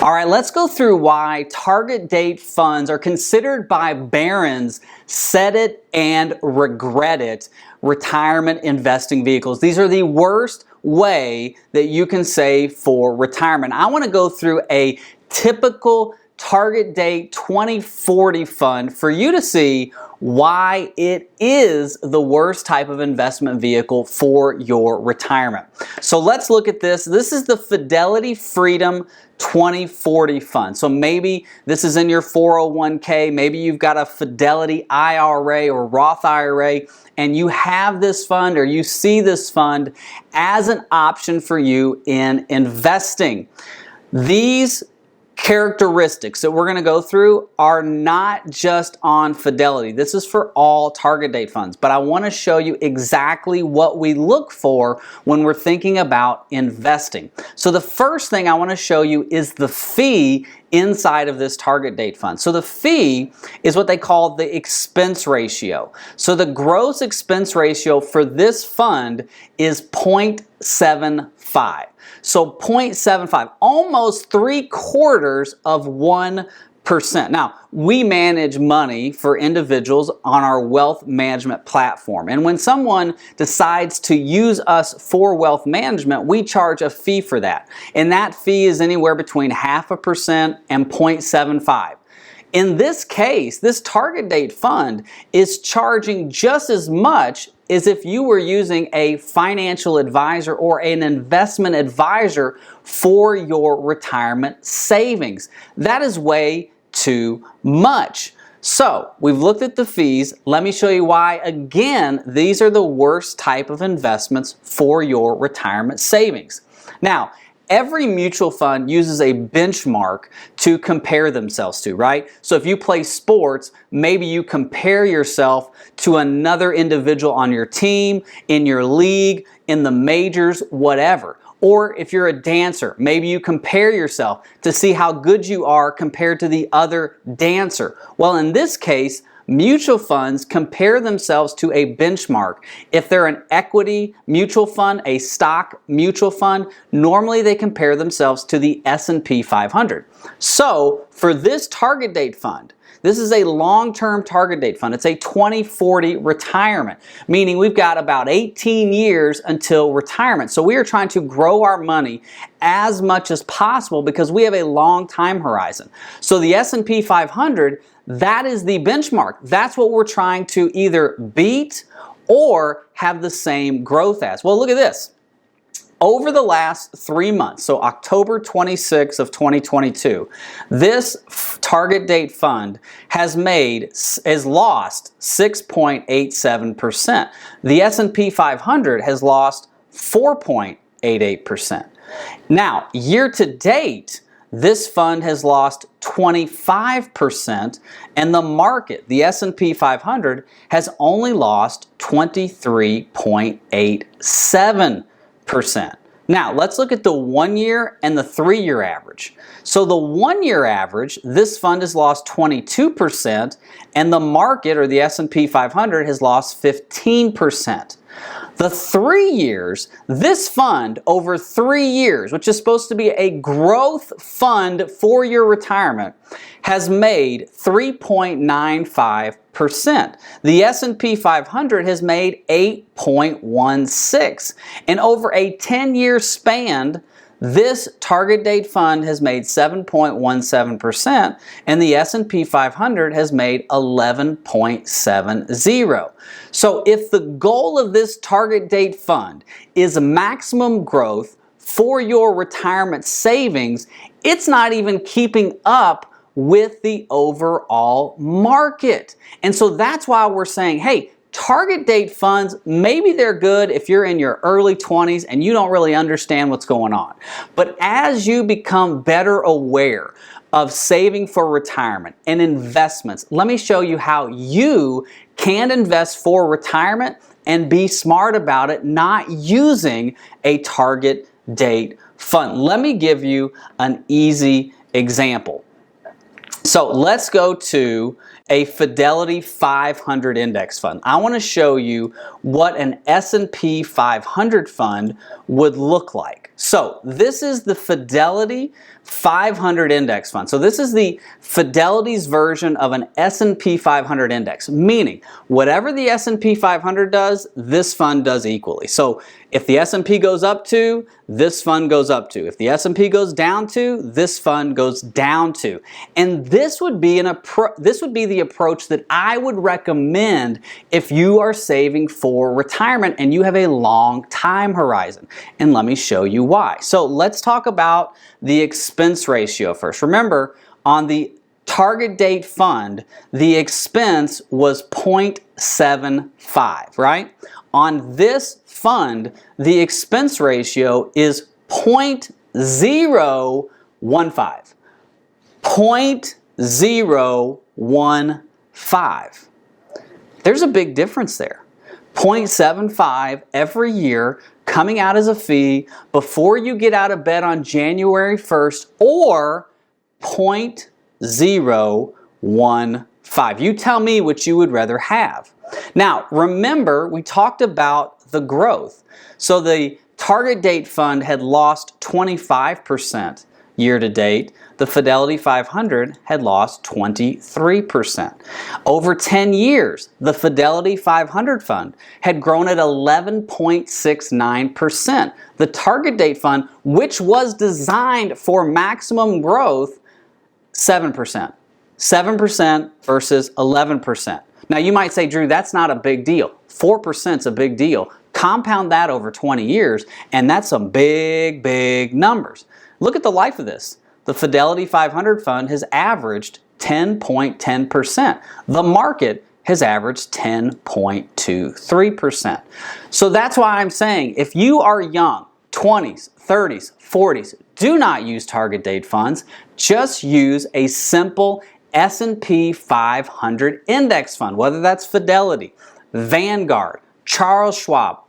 All right, let's go through why target date funds are considered by barons set it and regret it retirement investing vehicles. These are the worst way that you can save for retirement. I want to go through a typical target date 2040 fund for you to see why it is the worst type of investment vehicle for your retirement. So let's look at this. This is the Fidelity Freedom 2040 fund. So maybe this is in your 401k, maybe you've got a Fidelity IRA or Roth IRA, and you have this fund or you see this fund as an option for you in investing. These characteristics that we're going to go through are not just on Fidelity. This is for all target date funds, but I want to show you exactly what we look for when we're thinking about investing. So the first thing I want to show you is the fee inside of this target date fund. So the fee is what they call the expense ratio. So the gross expense ratio for this fund is 0.75. So 0.75, almost 0.75%. Now, we manage money for individuals on our wealth management platform. And when someone decides to use us for wealth management, we charge a fee for that. And that fee is anywhere between 0.5% and 0.75. In this case, this target date fund is charging just as much as if you were using a financial advisor or an investment advisor for your retirement savings. That is way too much. So we've looked at the fees. Let me show you why, again, these are the worst type of investments for your retirement savings. Now, every mutual fund uses a benchmark to compare themselves to, right? So if you play sports, maybe you compare yourself to another individual on your team, in your league, in the majors, whatever. Or if you're a dancer, maybe you compare yourself to see how good you are compared to the other dancer. Well, in this case, mutual funds compare themselves to a benchmark. If they're an equity mutual fund, a stock mutual fund, normally they compare themselves to the S&P 500. So for this target date fund, this is a long-term target date fund. It's a 2040 retirement, meaning we've got about 18 years until retirement. So we are trying to grow our money as much as possible because we have a long time horizon. So the S&P 500, that is the benchmark. That's what we're trying to either beat or have the same growth as. Well, look at this. Over the last 3 months, so October 26th of 2022, this target date fund has lost 6.87%. The S&P 500 has lost 4.88%. Now, year to date, this fund has lost 25%, and the market, the S&P 500, has only lost 23.87%. Now, let's look at the 1 year and the 3 year average. So the 1 year average, this fund has lost 22%, and the market, or the S&P 500, has lost 15%. The 3 years, this fund over 3 years, which is supposed to be a growth fund for your retirement, has made 3.95%. The S&P 500 has made 8.16%. And over a 10-year span, this target date fund has made 7.17%, and the S&P 500 has made 11.70%. So if the goal of this target date fund is maximum growth for your retirement savings, it's not even keeping up with the overall market. And so that's why we're saying, hey, target date funds, maybe they're good if you're in your early 20s and you don't really understand what's going on. But as you become better aware of saving for retirement and investments, let me show you how you can invest for retirement and be smart about it, not using a target date fund. Let me give you an easy example. So let's go to a Fidelity 500 index fund. I want to show you what an S&P 500 fund would look like. So this is the Fidelity 500 index fund. So this is the Fidelity's version of an S&P 500 index, meaning whatever the S&P 500 does, this fund does equally. So if the S&P goes up to, this fund goes up to. If the S&P goes down to, this fund goes down to. And this would be the approach that I would recommend if you are saving for retirement and you have a long time horizon. And let me show you why. So let's talk about the expense ratio first. Remember, on the target date fund, the expense was 0.75, right? On this fund, the expense ratio is 0.015. 0.015. There's a big difference there. 0.75 every year coming out as a fee before you get out of bed on January 1st, or 0.015. You tell me what you would rather have. Now, remember, we talked about the growth. So the target date fund had lost 25% year to date. The Fidelity 500 had lost 23%. Over 10 years, the Fidelity 500 fund had grown at 11.69%. The target date fund, which was designed for maximum growth, 7%. 7% versus 11%. Now you might say, Drew, that's not a big deal. 4% is a big deal. Compound that over 20 years, and that's some big, big numbers. Look at the life of this. The Fidelity 500 fund has averaged 10.10%. The market has averaged 10.23%. So that's why I'm saying, if you are young, 20s, 30s, 40s, do not use target date funds. Just use a simple S&P 500 index fund, whether that's Fidelity, Vanguard, Charles Schwab,